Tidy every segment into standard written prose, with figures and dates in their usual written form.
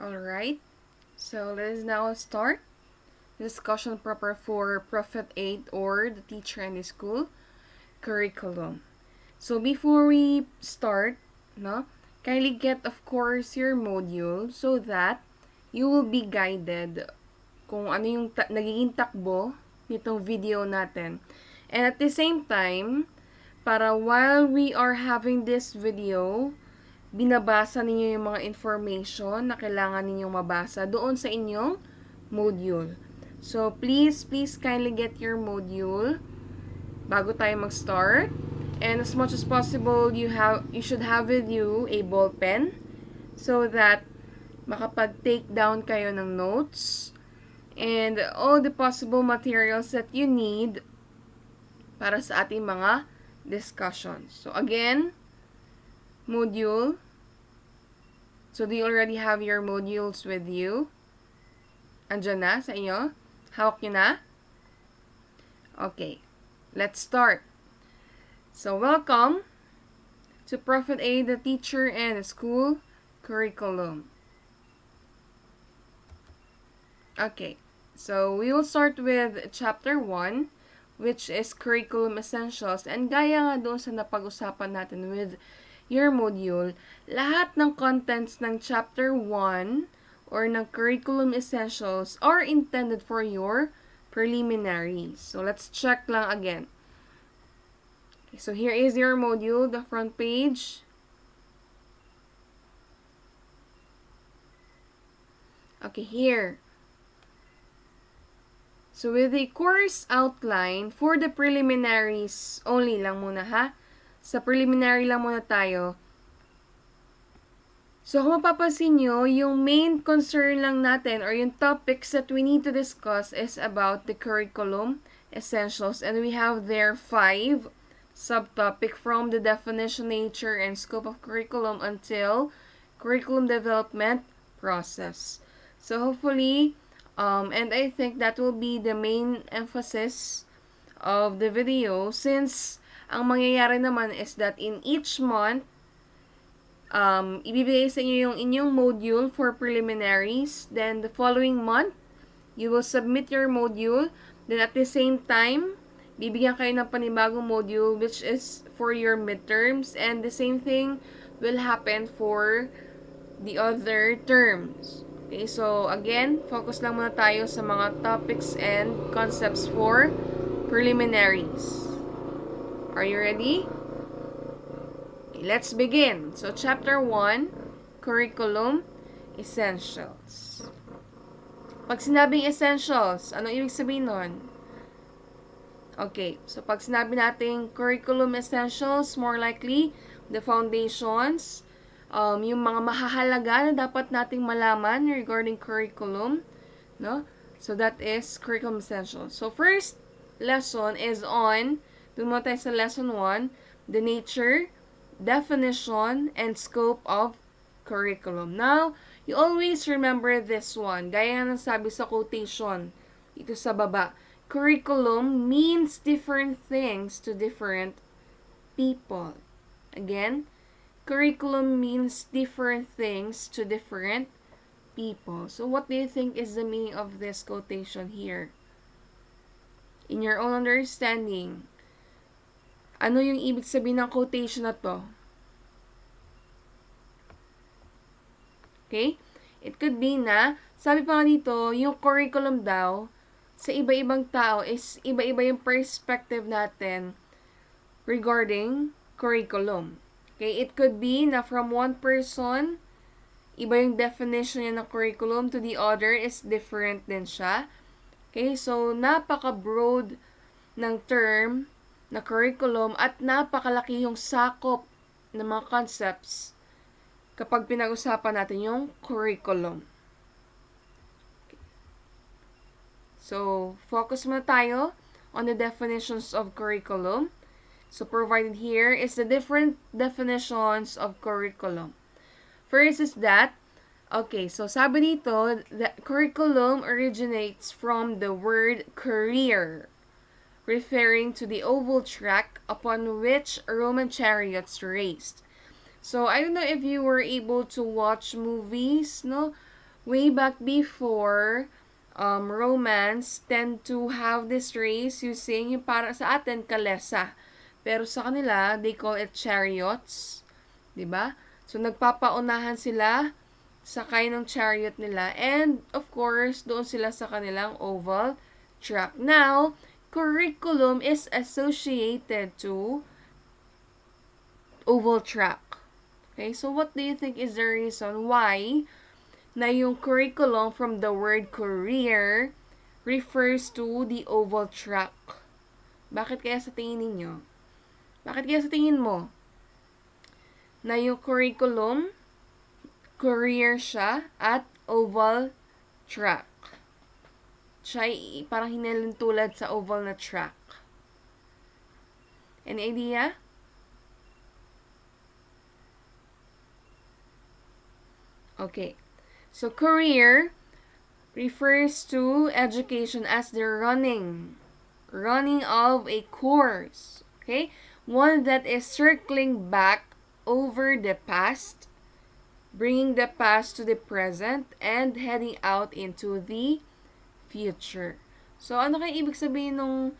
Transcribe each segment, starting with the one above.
Alright, so let us now start discussion proper for Prophet 8 or the teacher in the school curriculum. So before we start, no, kindly get of course your module so that you will be guided kung ano yung nagiging takbo nitong video natin. And at the same time, para while we are having this video, binabasa ninyo yung mga information na kailangan ninyong mabasa doon sa inyong module. So, please kindly get your module bago tayo mag-start. And as much as possible, you should have with you a ball pen so that makapag-take down kayo ng notes and all the possible materials that you need para sa ating mga discussions. So, again, module. So, do you already have your modules with you? Andyan na sa inyo? Hawak nyo na? Okay. Let's start. So, welcome to Prophet A, the teacher and the school curriculum. Okay. So, we will start with chapter 1, which is curriculum essentials. And gaya nga doon sa napag-usapan natin with your module, lahat ng contents ng chapter 1 or ng curriculum essentials are intended for your preliminaries. So, let's check lang again. Okay, so, here is your module, the front page. Okay, here. So, with the course outline, for the preliminaries only lang muna ha. Sa preliminary lang muna tayo. So, kung mapapansin nyo, yung main concern lang natin or yung topics that we need to discuss is about the curriculum essentials. And we have there 5 subtopic from the definition, nature, and scope of curriculum until curriculum development process. So, hopefully, and I think that will be the main emphasis of the video since ang mangyayari naman is that in each month, ibibigay sa inyo yung inyong module for preliminaries. Then, the following month, you will submit your module. Then, at the same time, bibigyan kayo ng panibagong module which is for your midterms. And the same thing will happen for the other terms. Okay, so again, focus lang muna tayo sa mga topics and concepts for preliminaries. Are you ready? Okay, let's begin. So, chapter 1, curriculum essentials. Pag sinabing essentials, anong ibig sabihin nun? Okay, so pag sinabi natin curriculum essentials, more likely, the foundations, yung mga mahahalaga na dapat nating malaman regarding curriculum, no? So, that is curriculum essentials. So, first lesson is on, dun mo tayo sa lesson 1, the nature, definition, and scope of curriculum. Now, you always remember this one. Gaya ng sabi sa quotation, ito sa baba. Curriculum means different things to different people. Again, curriculum means different things to different people. So, what do you think is the meaning of this quotation here? In your own understanding, ano yung ibig sabihin ng quotation na to? Okay? It could be na, sabi pa nga dito, yung curriculum daw, sa iba-ibang tao is iba-iba yung perspective natin regarding curriculum. Okay, it could be na from one person, iba yung definition niya ng curriculum, to the other is different din siya. Okay, so napaka-broad ng term na curriculum at napakalaki yung sakop ng mga concepts kapag pinag-usapan natin yung curriculum. Okay. So, focus muna tayo on the definitions of curriculum. So, provided here is the different definitions of curriculum. First is that, okay, so sabi dito, the curriculum originates from the word career, referring to the oval track upon which Roman chariots raced. So, I don't know if you were able to watch movies, no? way back before, Romans tend to have this race using yung para sa atin, kalesa. Pero sa kanila, they call it chariots. 'Di ba? So, nagpapaunahan sila sakay ng chariot nila. And, of course, doon sila sa kanilang oval track. Now, curriculum is associated to oval track. Okay, so what do you think is the reason why na yung curriculum from the word career refers to the oval track? Bakit kaya sa tingin ninyo? Bakit kaya sa tingin mo na yung curriculum, career siya at oval track? Siya parang hinalintulad sa oval na track. Any idea? Okay. So, career refers to education as the running of a course. Okay? One that is circling back over the past, bringing the past to the present, and heading out into the future. So, ano kaya ibig sabihin nung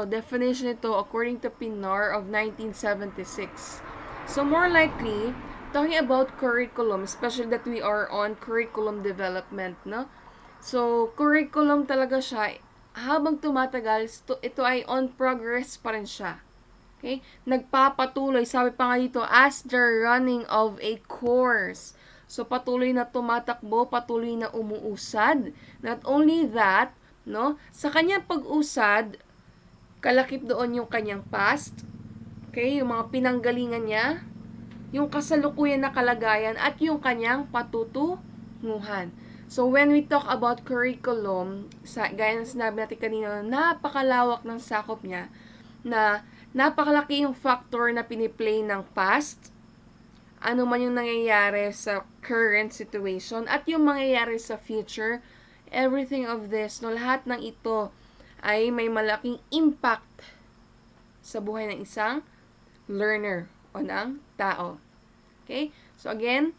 definition ito according to Pinar of 1976? So, more likely, talking about curriculum, especially that we are on curriculum development, no? So, curriculum talaga siya, habang tumatagal, ito ay on progress pa rin siya. Okay? Nagpapatuloy, sabi pa nga dito, as the running of a course. So, patuloy na tumatakbo, patuloy na umuusad. Not only that, no? Sa kanyang pag-usad, kalakip doon yung kanyang past, okay? Yung mga pinanggalingan niya, yung kasalukuyan na kalagayan, at yung kanyang patutunguhan. So, when we talk about curriculum, gaya ng sinabi natin kanina, napakalawak ng sakop niya, na napakalaki yung factor na piniplay ng past, ano man yung nangyayari sa current situation, at yung mangyayari sa future, everything of this, no, lahat ng ito ay may malaking impact sa buhay ng isang learner o ng tao. Okay? So again,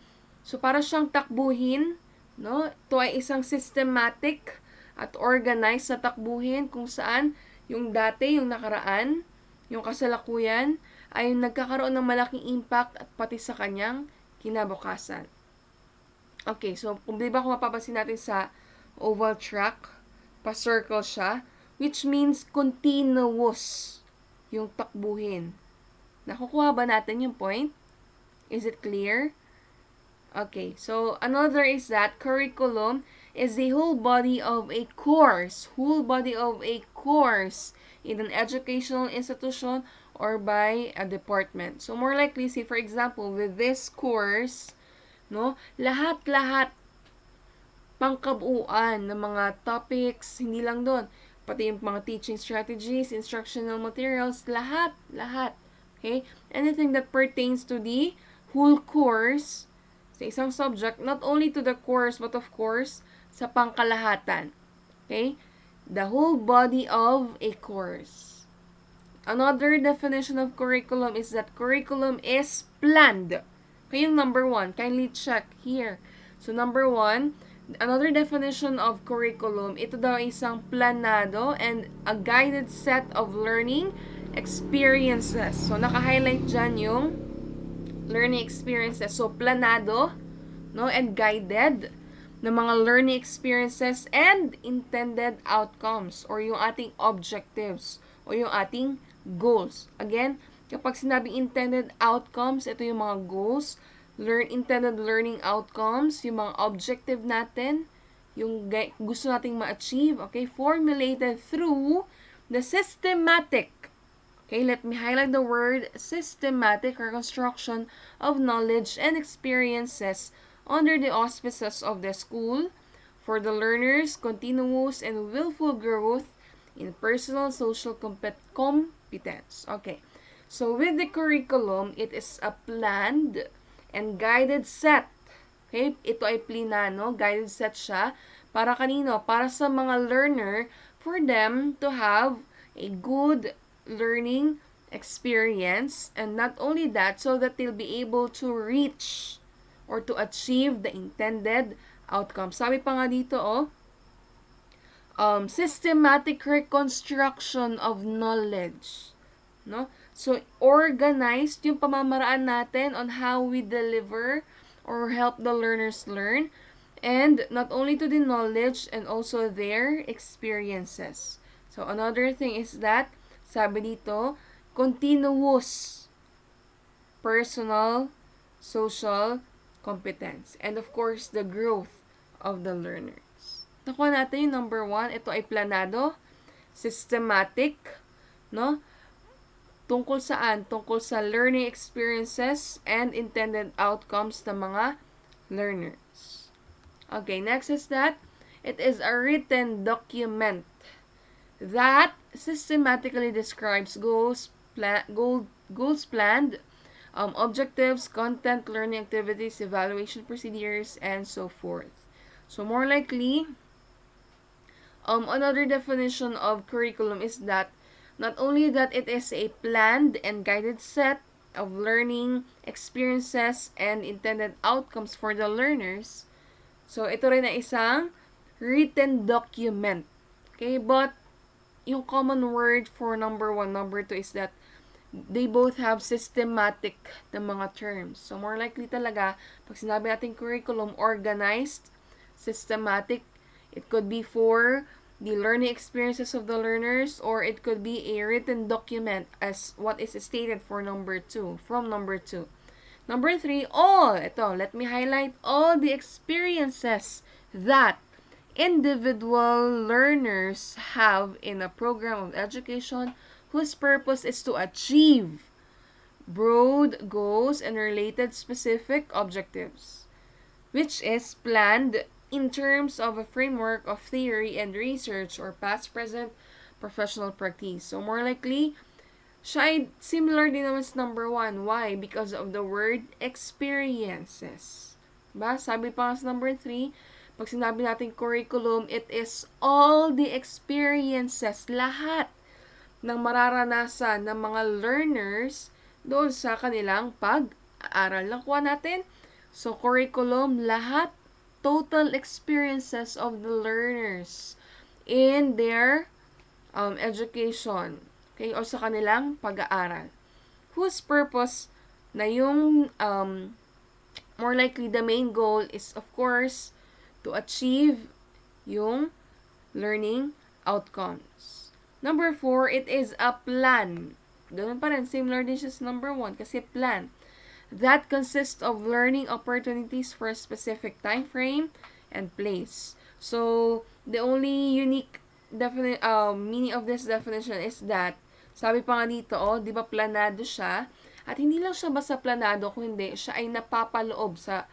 para siyang takbuhin, no? Ito ay isang systematic at organized na takbuhin kung saan yung dati, yung nakaraan, yung kasalukuyan ay nagkakaroon ng malaking impact at pati sa kanyang kinabukasan. Okay, so kung di ba kung mapapansin natin sa oval track, pa-circle siya, which means continuous yung takbuhin. Nakukuha ba natin yung point? Is it clear? Okay, so another is that curriculum is the whole body of a course. Whole body of a course in an educational institution or by a department. So more likely, say for example, with this course, no, lahat-lahat pangkabuuan ng mga topics, hindi lang doon, pati yung mga teaching strategies, instructional materials, lahat. Okay? Anything that pertains to the whole course sa isang subject, not only to the course, but of course, sa pangkalahatan. Okay? The whole body of a course. Another definition of curriculum is that curriculum is planned. Okay, yung number 1, kindly check here. So, number 1, another definition of curriculum, ito daw isang planado and a guided set of learning experiences. So, naka-highlight dyan yung learning experiences. So, planado, no, and guided na mga learning experiences and intended outcomes or yung ating objectives o yung ating goals. Again, kapag sinabing intended outcomes, ito yung mga goals, intended learning outcomes, yung mga objective natin, yung gusto nating ma-achieve, okay, formulated through the systematic. Okay, let me highlight the word systematic reconstruction of knowledge and experiences under the auspices of the school for the learner's continuous and willful growth in personal social competence. Okay, so with the curriculum, it is a planned and guided set. Okay, ito ay plinano, guided set siya. Para kanino? Para sa mga learner, for them to have a good learning experience, and not only that, so that they'll be able to reach or to achieve the intended outcomes. Sabi pa nga dito, systematic reconstruction of knowledge. No? So, organized yung pamamaraan natin on how we deliver or help the learners learn. And not only to the knowledge and also their experiences. So, another thing is that, sabi dito, continuous personal, social competence. And of course, the growth of the learners. Nakuha natin yung number 1. Ito ay planado, systematic, no? Tungkol saan? Tungkol sa learning experiences and intended outcomes ng mga learners. Okay, next is that it is a written document that systematically describes goals planned, objectives, content, learning activities, evaluation procedures, and so forth. So more likely, another definition of curriculum is that not only that it is a planned and guided set of learning experiences and intended outcomes for the learners. So, ito rin ay isang written document. Okay? But, yung common word for number 1, number 2 is that they both have systematic na mga terms. So, more likely talaga, pag sinabi natin curriculum, organized, systematic, it could be for the learning experiences of the learners, or it could be a written document as what is stated for number 2, from number 2. Number 3, all. Ito, let me highlight all the experiences that individual learners have in a program of education whose purpose is to achieve broad goals and related specific objectives, which is planned in terms of a framework of theory and research or past, present, professional practice. So, more likely, siya ay similar din naman sa number 1. Why? Because of the word experiences. Diba? Sabi pa sa number 3, pag sinabi natin curriculum, it is all the experiences, lahat ng mararanasan ng mga learners doon sa kanilang pag-aaral. Nakuha natin? So, curriculum, lahat, total experiences of the learners in their education. Okay, o sa kanilang pag-aaral. Whose purpose na yung more likely the main goal is of course to achieve yung learning outcomes. Number 4, it is a plan. Ganun pa rin, similar din siya sa number 1 kasi plan. That consists of learning opportunities for a specific time frame and place. So, the only unique meaning of this definition is that sabi pa nga dito, di ba planado siya? At hindi lang siya basta planado, kundi siya ay napapaloob sa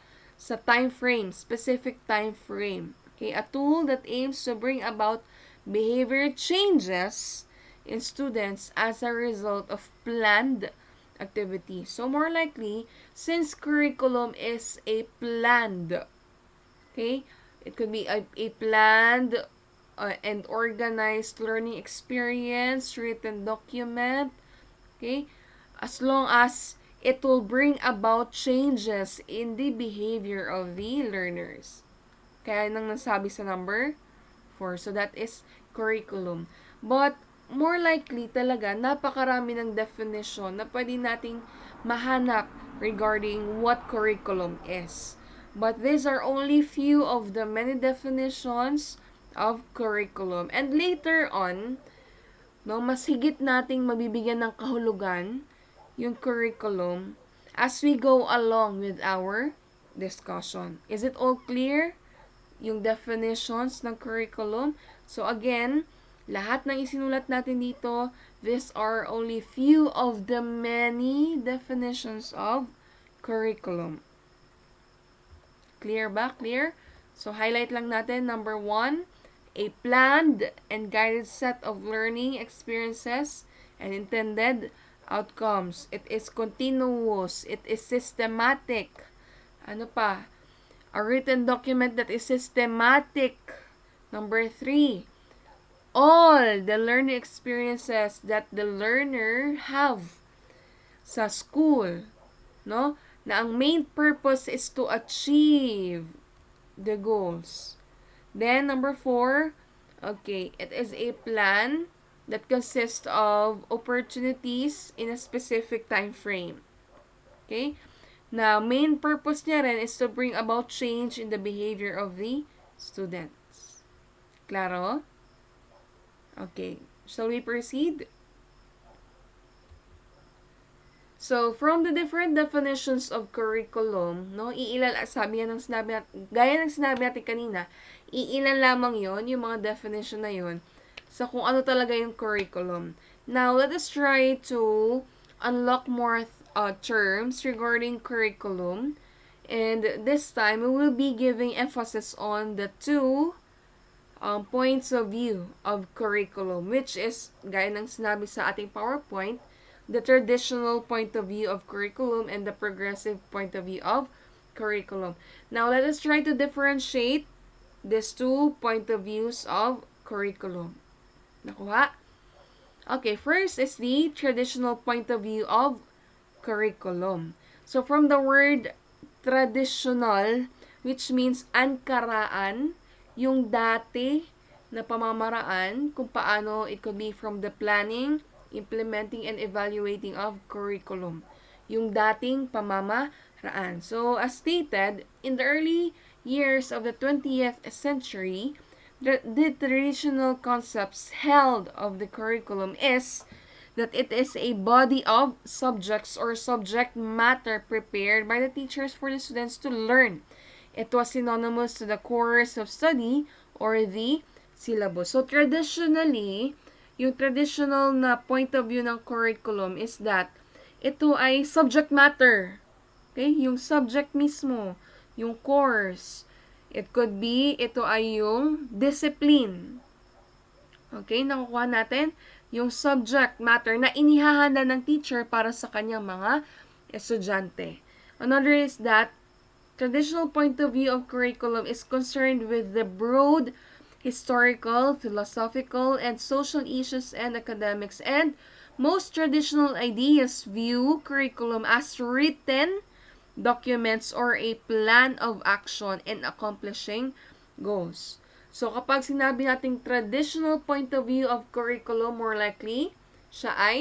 time frame, specific time frame. Okay, a tool that aims to bring about behavior changes in students as a result of planned activity. So, more likely, since curriculum is a planned, okay, it could be a planned and organized learning experience, written document, okay, as long as it will bring about changes in the behavior of the learners. Kaya nang nasabi sa number 4. So, that is curriculum. But, more likely talaga, napakarami ng definition na pwede nating mahanap regarding what curriculum is. But these are only few of the many definitions of curriculum. And later on, mas higit nating mabibigyan ng kahulugan yung curriculum as we go along with our discussion. Is it all clear? Yung definitions ng curriculum. So again, lahat ng isinulat natin dito, these are only few of the many definitions of curriculum. Clear ba? Clear? So highlight lang natin, number 1, a planned and guided set of learning experiences and intended outcomes. It is continuous. It is systematic. Ano pa? A written document that is systematic. Number 3, all the learning experiences that the learner have sa school, no? Na ang main purpose is to achieve the goals. Then, number 4, okay, it is a plan that consists of opportunities in a specific time frame. Okay? Now, main purpose niya rin is to bring about change in the behavior of the students. Claro? Okay. Shall we proceed? So, from the different definitions of curriculum, no, gaya ng sinabi natin kanina, iilan lamang yon yung mga definition na yon sa kung ano talaga yung curriculum. Now, let us try to unlock more terms regarding curriculum. And this time, we will be giving emphasis on the two points of view of curriculum, which is, gaya ng sinabi sa ating PowerPoint, the traditional point of view of curriculum and the progressive point of view of curriculum. Now, let us try to differentiate these two point of views of curriculum. Nakuha? Okay, first is the traditional point of view of curriculum. So, from the word traditional, which means angkaraan, yung dati na pamamaraan, kung paano it could be from the planning, implementing, and evaluating of curriculum. Yung dating pamamaraan. So, as stated, in the early years of the 20th century, the traditional concepts held of the curriculum is that it is a body of subjects or subject matter prepared by the teachers for the students to learn. It was synonymous to the course of study or the syllabus. So, traditionally, yung traditional na point of view ng curriculum is that ito ay subject matter. Okay? Yung subject mismo, yung course. It could be, ito ay yung discipline. Okay? Nakukuha natin yung subject matter na inihahanda ng teacher para sa kanyang mga estudyante. Another is that traditional point of view of curriculum is concerned with the broad historical, philosophical, and social issues and academics. And most traditional ideas view curriculum as written documents or a plan of action in accomplishing goals. So, kapag sinabi nating traditional point of view of curriculum, more likely, siya ay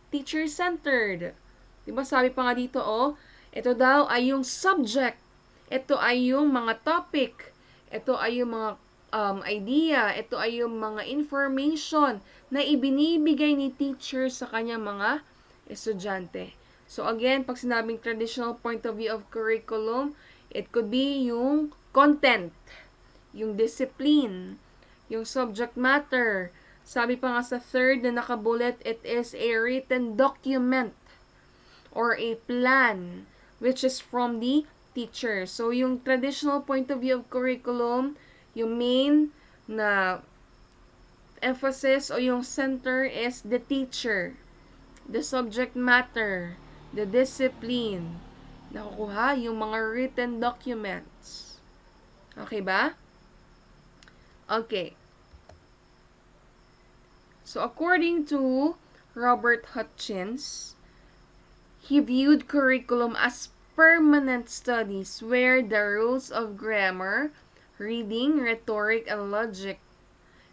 teacher-centered. Diba, sabi pa nga dito, ito daw ay yung subject. Ito ay yung mga topic. Ito ay yung mga idea. Ito ay yung mga information na ibinibigay ni teacher sa kanyang mga estudyante. So, again, pag sinabing traditional point of view of curriculum, it could be yung content, yung discipline, yung subject matter. Sabi pa nga sa third na nakabullet, it is a written document or a plan which is from the teacher. So, yung traditional point of view of curriculum, yung main na emphasis o yung center is the teacher, the subject matter, the discipline. Nakukuha yung mga written documents. Okay ba? Okay. So, according to Robert Hutchins, he viewed curriculum as permanent studies where the rules of grammar, reading, rhetoric, and logic,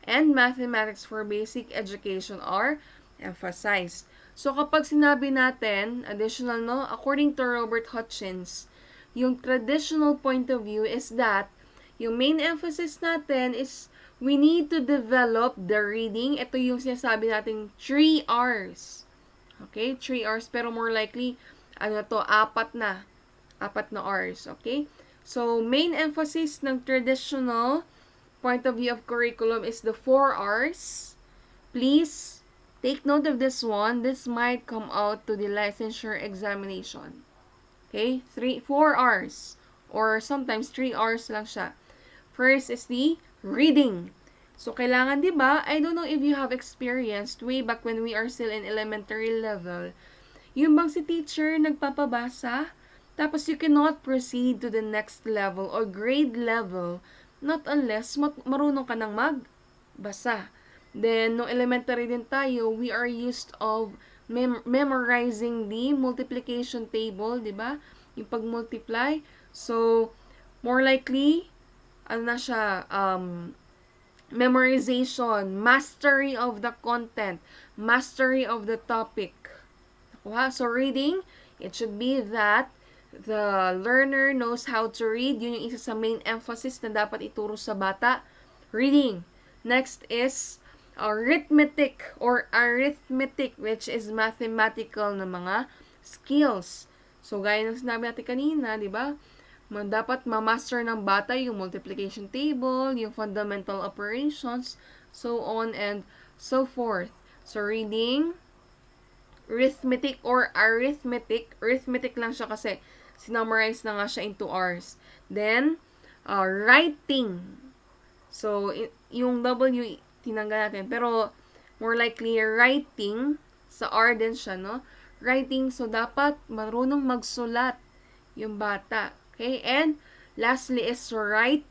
and mathematics for basic education are emphasized. So, kapag sinabi natin, additional, no, according to Robert Hutchins, yung traditional point of view is that yung main emphasis natin is we need to develop the reading. Ito yung sinasabi natin 3 hours. Okay? 3 hours. Pero more likely, 4 na hours. Okay? So, main emphasis ng traditional point of view of curriculum is the 4 hours. Please take note of this one. This might come out to the licensure examination. Okay? 4 hours. Or sometimes 3 hours lang siya. First is the reading. So, kailangan, di ba? I don't know if you have experienced way back when we are still in elementary level. Yung bang si teacher nagpapabasa, tapos you cannot proceed to the next level or grade level not unless marunong ka nang magbasa. Then, no elementary din tayo, we are used of memorizing the multiplication table, di ba? Yung pag-multiply. So, more likely, ano na siya, memorization, mastery of the content, mastery of the topic. So reading, it should be that the learner knows how to read. Yun yung isa sa main emphasis na dapat ituro sa bata. Reading. Next is arithmetic or arithmetic, which is mathematical na mga skills. So, gaya ng sinabi natin kanina, di ba? Dapat ma-master ng bata yung multiplication table, yung fundamental operations, so on and so forth. So, reading, arithmetic or arithmetic. Arithmetic lang siya kasi sinummarize na nga siya in 2 hours. Then, writing. So, yung W, tinanggal natin. Pero, more likely, writing, sa R din siya, no? Writing, so dapat marunong magsulat yung bata. Okay? And, lastly is right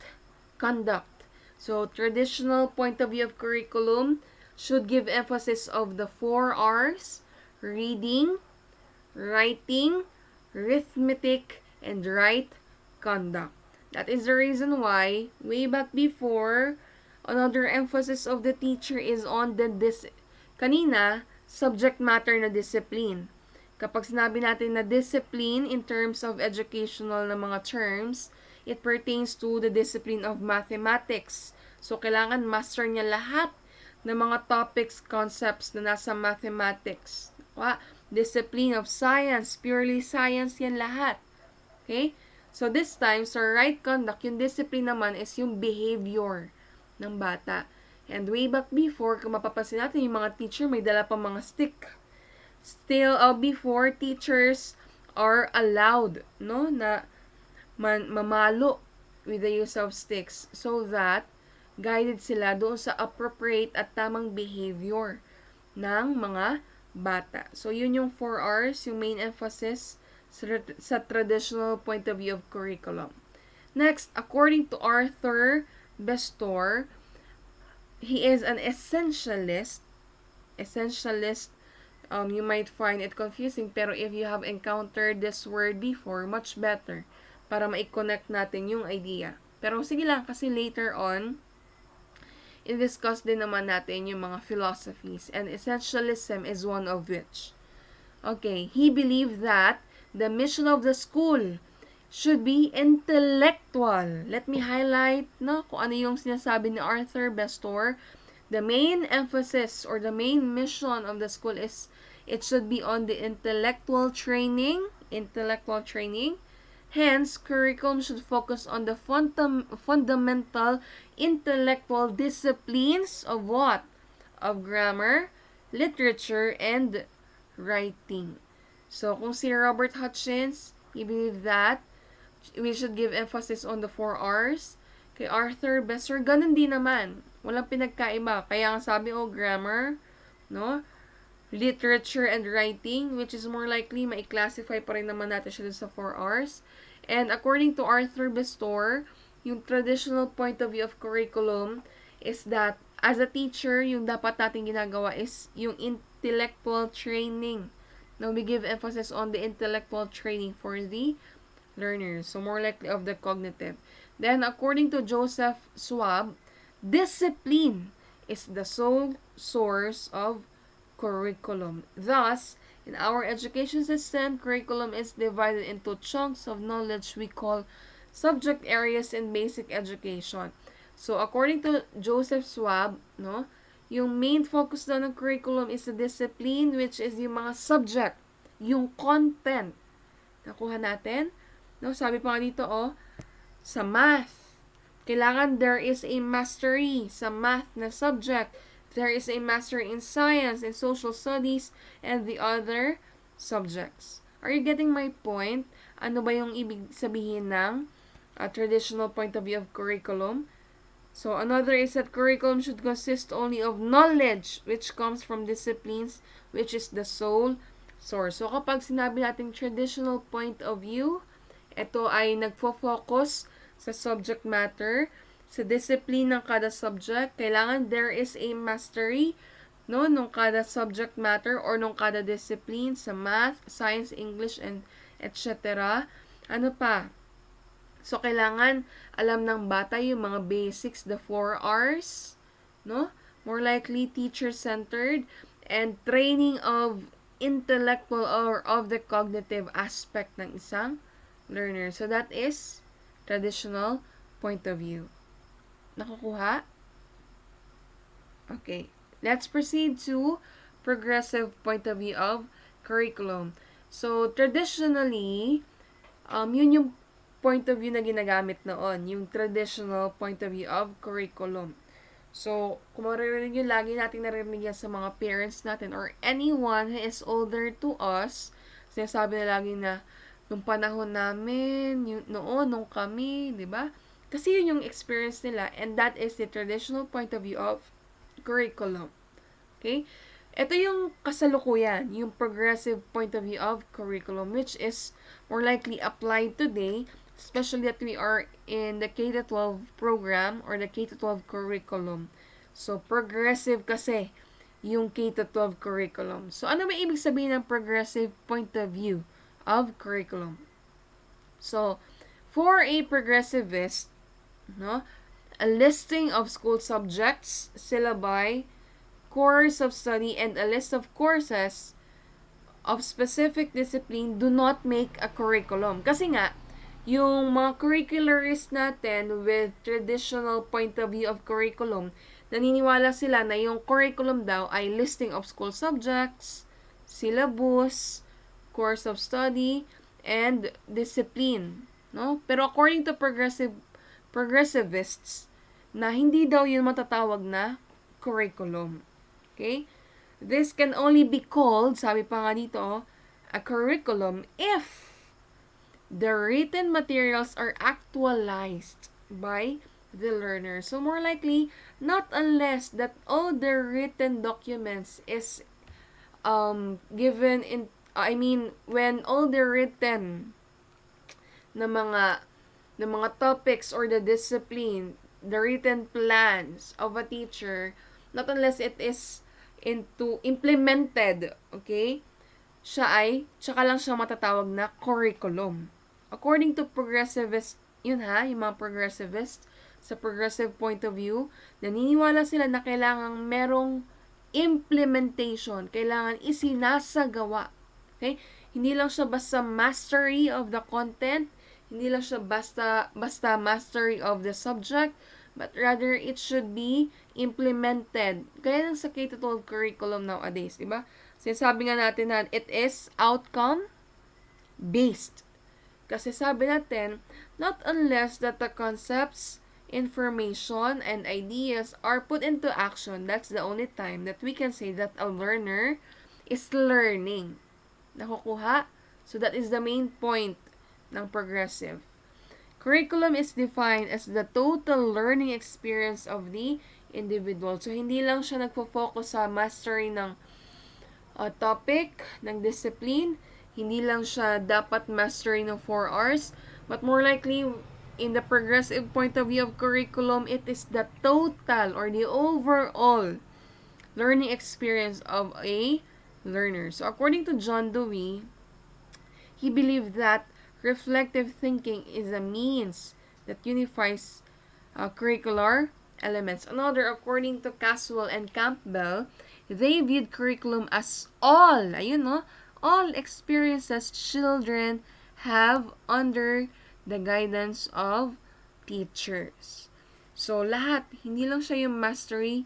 conduct. So, traditional point of view of curriculum should give emphasis of the 4 R's: reading, writing, arithmetic, and right conduct. That is the reason why, way back before, another emphasis of the teacher is on the kanina, subject matter na discipline. Kapag sinabi natin na discipline in terms of educational na mga terms, it pertains to the discipline of mathematics. So, kailangan master niya lahat ng mga topics, concepts na nasa mathematics. Discipline of science, purely science yan lahat. Okay? So, this time, sa right conduct, yung discipline naman is yung behavior ng bata. And way back before, kung mapapansin natin, yung mga teacher may dala pa mga stick. Still, before, teachers are allowed, no, na mamalo with the use of sticks so that guided sila doon sa appropriate at tamang behavior ng mga bata. So, yun yung 4 R's, yung main emphasis sa traditional point of view of curriculum. Next, according to Arthur Bestor, he is an essentialist. You might find it confusing, pero if you have encountered this word before, much better para ma-connect natin yung idea. Pero sige lang, kasi later on, i-discuss din naman natin yung mga philosophies, and essentialism is one of which. Okay, he believed that the mission of the school should be intellectual. Let me highlight, no, kung ano yung sinasabi ni Arthur Bestor. The main emphasis or the main mission of the school is it should be on the intellectual training. Hence, curriculum should focus on the fundamental intellectual disciplines of what? Of grammar, literature, and writing. So, kung si Robert Hutchins, he believed that we should give emphasis on the 4 R's. Kay Arthur Bestor, ganun din naman. Walang pinagkaiba. Kaya nga sabi, grammar, no? Literature and writing, which is more likely, mai-classify pa rin naman natin siya sa 4 R's. And according to Arthur Bestor, yung traditional point of view of curriculum is that as a teacher, yung dapat natin ginagawa is yung intellectual training. Now, we give emphasis on the intellectual training for the learners. So, more likely of the cognitive. Then, according to Joseph Schwab, discipline is the sole source of curriculum. Thus, in our education system, curriculum is divided into chunks of knowledge we call subject areas in basic education. So, according to Joseph Schwab, no, yung main focus daw ng curriculum is the discipline, which is yung mga subject, yung content. Nakuha natin? No, sabi pa nga dito, sa math, kailangan there is a mastery sa math na subject. There is a mastery in science, in social studies, and the other subjects. Are you getting my point? Ano ba yung ibig sabihin ng traditional point of view of curriculum? So, another is that curriculum should consist only of knowledge which comes from disciplines, which is the sole source. So, kapag sinabi natin traditional point of view, ito ay nagfo-focus sa subject matter, sa discipline ng kada subject. Kailangan there is a mastery, no, nung kada subject matter or nung kada discipline sa math, science, English, and etc. Ano pa? So, kailangan alam ng bata yung mga basics, the 4 R's, no? More likely, teacher-centered, and training of intellectual or of the cognitive aspect ng isang learner. So, that is traditional point of view. Nakukuha? Okay. Let's proceed to progressive point of view of curriculum. So, traditionally, yun yung point of view na ginagamit noon, yung traditional point of view of curriculum. So, kung maririnig yun, lagi natin narinig yan sa mga parents natin or anyone who is older to us, sinasabi na lagi na, nung panahon namin, yung, noon, nung kami, di ba? Kasi yun yung experience nila, and that is the traditional point of view of curriculum. Okay? Ito yung kasalukuyan, yung progressive point of view of curriculum, which is more likely applied today, especially that we are in the K-12 program or the K-12 curriculum. So, progressive kasi yung K-12 curriculum. So, ano ba ibig sabihin ng progressive point of view of curriculum? So, for a progressivist, no, a listing of school subjects, syllabi, course of study, and a list of courses of specific discipline do not make a curriculum. Kasi nga, yung mga curricularists natin with traditional point of view of curriculum, naniniwala sila na yung curriculum daw ay listing of school subjects, syllabus, course of study, and discipline. No? Pero according to progressivists, na hindi daw yun matatawag na curriculum. Okay? This can only be called, sabi pa nga dito, a curriculum if the written materials are actualized by the learner. So more likely, not unless that all the written documents is given in, when all the written na mga topics or the discipline, the written plans of a teacher, not unless it is implemented, okay, tsaka lang siya matatawag na curriculum. According to progressivist, yun yung mga progressivist, sa progressive point of view, naniniwala sila na kailangang merong implementation, kailangan isinasagawa. Okay? Hindi lang siya basta mastery of the content, hindi lang siya basta mastery of the subject, but rather it should be implemented. Kaya lang sa K-12 curriculum nowadays, di ba? Sinasabi nga natin na it is outcome-based. Kasi sabi natin, not unless that the concepts, information, and ideas are put into action, that's the only time that we can say that a learner is learning. Nakukuha? So that is the main point ng progressive. Curriculum is defined as the total learning experience of the individual. So, hindi lang siya nagpo-focus sa mastery ng topic, ng discipline. Hindi lang siya dapat mastery ng 4 hours. But more likely, in the progressive point of view of curriculum, it is the total or the overall learning experience of a learner. So, according to John Dewey, he believed that reflective thinking is a means that unifies curricular elements. Another, according to Caswell and Campbell, they viewed curriculum as all experiences children have under the guidance of teachers. So, lahat, hindi lang siya yung mastery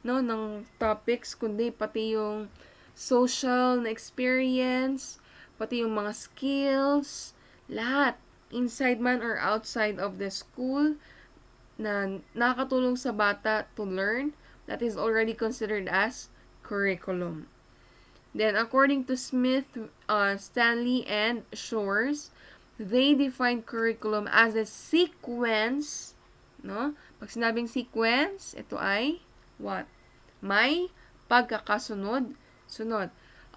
ng topics, kundi pati yung social na experience, pati yung mga skills, lahat, inside man or outside of the school, na nakakatulong sa bata to learn, that is already considered as curriculum. Then, according to Smith, Stanley, and Shores, they define curriculum as a sequence, no? Pag sinabing sequence, ito ay, what? May pagkakasunod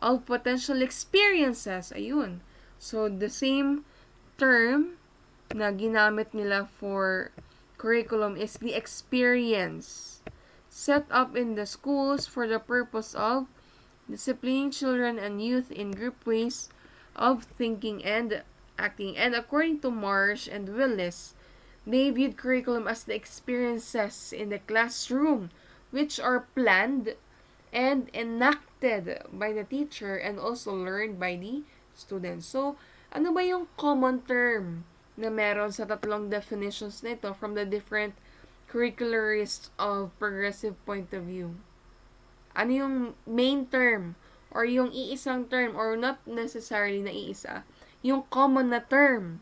of potential experiences. Ayun. So, the same term na ginamit nila for curriculum is the experience set up in the schools for the purpose of disciplining children and youth in group ways of thinking and acting. And according to Marsh and Willis, they viewed curriculum as the experiences in the classroom, which are planned and enacted by the teacher and also learned by the students. So, ano ba yung common term na meron sa tatlong definitions nito from the different curricularists of progressive point of view? Ano yung main term or yung iisang term or not necessarily na iisa, yung common na term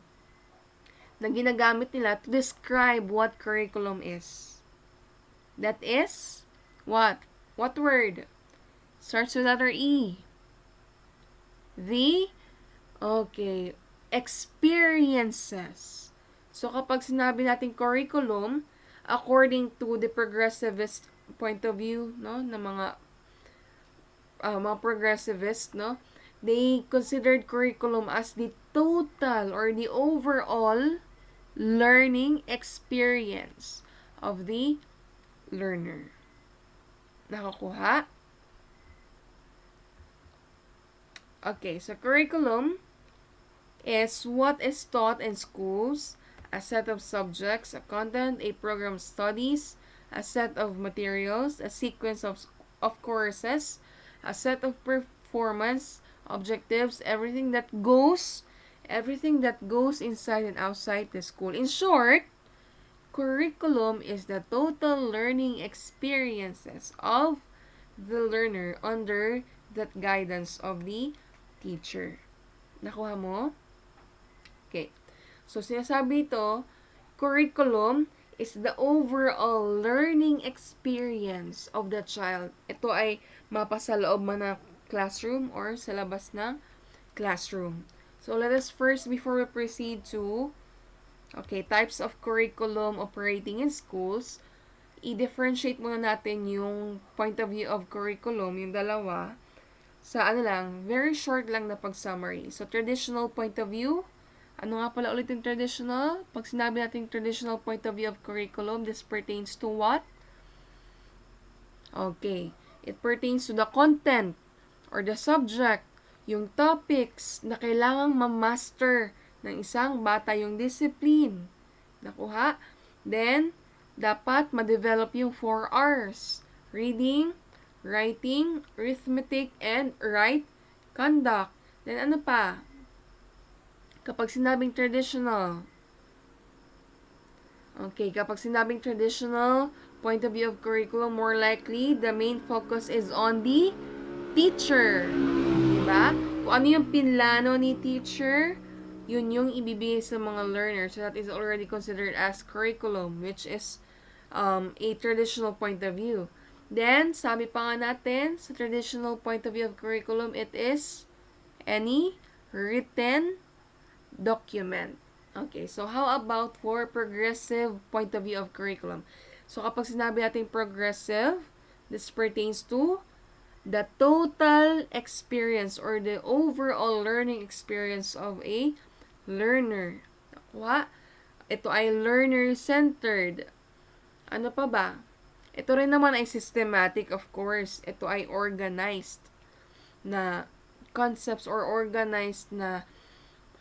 na ginagamit nila to describe what curriculum is? That is what? What word? Starts with letter E. Okay, experiences. So, kapag sinabi natin curriculum, according to the progressivist point of view, no, ng mga progressivist, no, they considered curriculum as the total or the overall learning experience of the learner. Nakakuha? Okay, so curriculum is what is taught in schools, a set of subjects, a content, a program of studies, a set of materials, a sequence of courses, a set of performance objectives, everything that goes inside and outside the school. In short, curriculum is the total learning experiences of the learner under that guidance of the teacher. Nakuha mo? Okay. So, sinasabi ito, curriculum is the overall learning experience of the child. Ito ay mapa sa loob man ng classroom or sa labas ng classroom. So, let us first, before we proceed to types of curriculum operating in schools, i-differentiate muna natin yung point of view of curriculum, yung dalawa, sa very short lang na pag-summary. So, traditional point of view. Ano nga pala ulit yung traditional? Pag sinabi natin traditional point of view of curriculum, this pertains to what? Okay. It pertains to the content or the subject, yung topics na kailangang ma-master ng isang bata, yung discipline. Nakuha? Then, dapat ma-develop yung 4 R's. Reading, writing, arithmetic, and right conduct. Then, ano pa? Kapag sinabing traditional, point of view of curriculum, more likely, the main focus is on the teacher. Diba? Kung ano yung pinlano ni teacher, yun yung ibibigay sa mga learners. So, that is already considered as curriculum, which is a traditional point of view. Then, sabi pa nga natin, sa traditional point of view of curriculum, it is any written document. Okay, so how about for progressive point of view of curriculum? So, kapag sinabi natin progressive, this pertains to the total experience or the overall learning experience of a learner. Nakuha? Ito ay learner-centered. Ano pa ba? Ito rin naman ay systematic, of course. Ito ay organized na concepts or organized na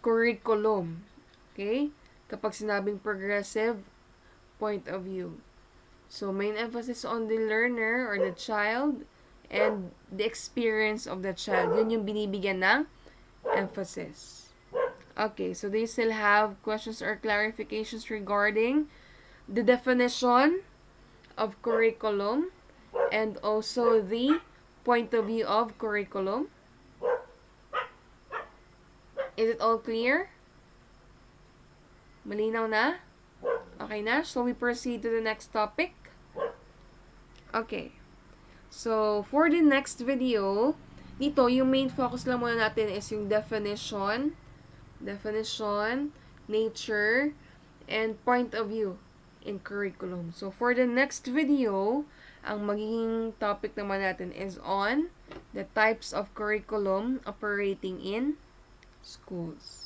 curriculum. Okay? Kapag sinabing progressive point of view. So, main emphasis on the learner or the child and the experience of the child. Yun yung binibigyan ng emphasis. Okay, so they still have questions or clarifications regarding the definition of curriculum and also the point of view of curriculum. Is it all clear? Malinaw na? Okay na? So, we proceed to the next topic. Okay. So, for the next video, dito, yung main focus lang muna natin is yung definition, nature, and point of view in curriculum. So, for the next video, ang magiging topic naman natin is on the types of curriculum operating in schools.